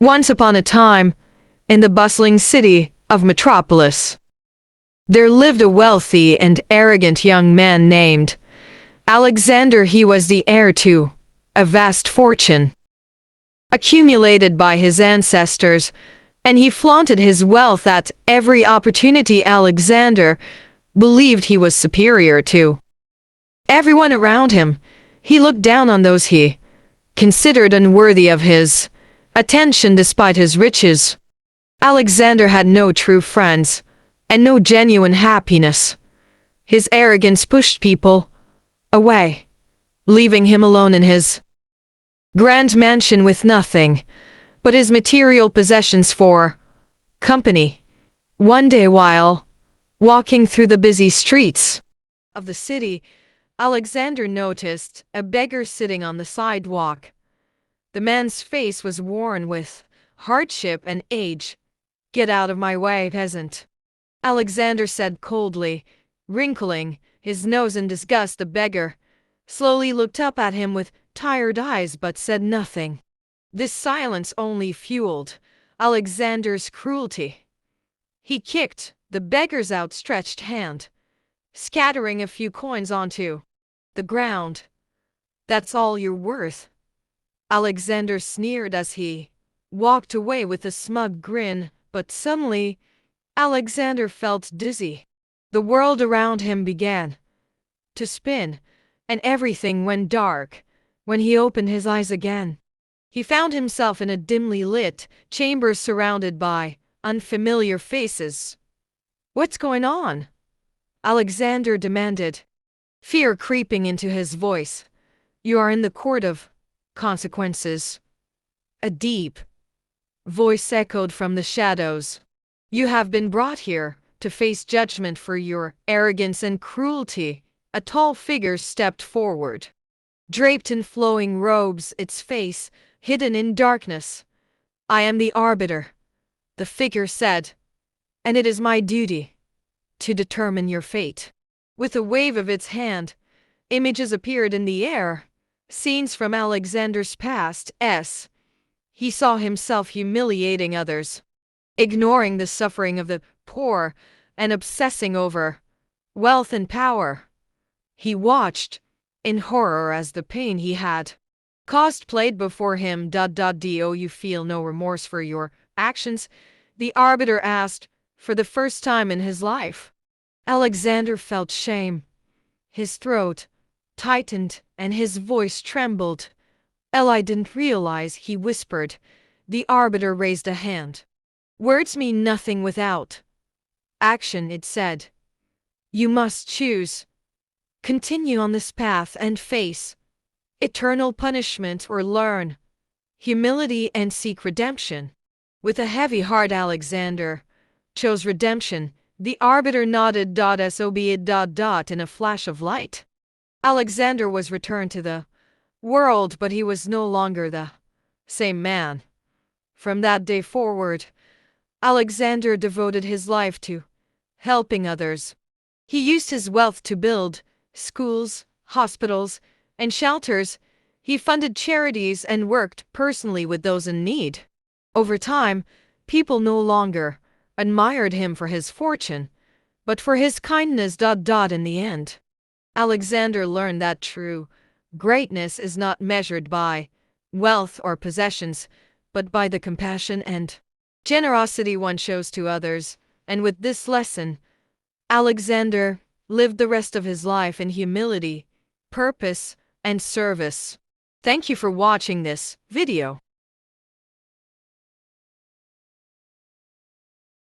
Once upon a time, in the bustling city of Metropolis, there lived a wealthy and arrogant young man named Alexander. He was the heir to a vast fortune accumulated by his ancestors, and he flaunted his wealth at every opportunity. Alexander believed he was superior to everyone around him. He looked down on those he considered unworthy of his attention despite his riches. Alexander had no true friends and no genuine happiness. His arrogance pushed people away, leaving him alone in his grand mansion with nothing but his material possessions for company. One day, while walking through the busy streets of the city, Alexander noticed a beggar sitting on the sidewalk. The man's face was worn with hardship and age. "Get out of my way, peasant," Alexander said coldly, wrinkling his nose in disgust. The beggar slowly looked up at him with tired eyes but said nothing. This silence only fueled Alexander's cruelty. He kicked the beggar's outstretched hand, scattering a few coins onto the ground. "That's all you're worth," Alexander sneered as he walked away with a smug grin. But suddenly, Alexander felt dizzy. The world around him began to spin, and everything went dark. When he opened his eyes again, he found himself in a dimly lit chamber surrounded by unfamiliar faces. "What's going on?" Alexander demanded, fear creeping into his voice. "You are in the court of consequences," a deep voice echoed from the shadows. "You have been brought here to face judgment for your arrogance and cruelty." A tall figure stepped forward, draped in flowing robes, its face hidden in darkness. "I am the arbiter," the figure said, "and it is my duty to determine your fate." With a wave of its hand, images appeared in the air, scenes from Alexander's past. He saw himself humiliating others, ignoring the suffering of the poor, and obsessing over wealth and power. He watched in horror as the pain he had caused played before him. Do you feel no remorse for your actions?" the arbiter asked for the first time in his life. Alexander felt shame. His throat tightened and his voice trembled. "I didn't realize," he whispered. The arbiter raised a hand. "Words mean nothing without action," it said. "You must choose. Continue on this path and face eternal punishment, or learn humility and seek redemption." With a heavy heart, Alexander chose redemption. The arbiter nodded. "So be it." In a flash of light, Alexander was returned to the world, but he was no longer the same man. From that day forward, Alexander devoted his life to helping others. He used his wealth to build schools, hospitals, and shelters. He funded charities and worked personally with those in need. Over time, people no longer admired him for his fortune, but for his kindness. In the end, Alexander learned that true greatness is not measured by wealth or possessions, but by the compassion and generosity one shows to others. And with this lesson, Alexander lived the rest of his life in humility, purpose, and service. Thank you for watching this video.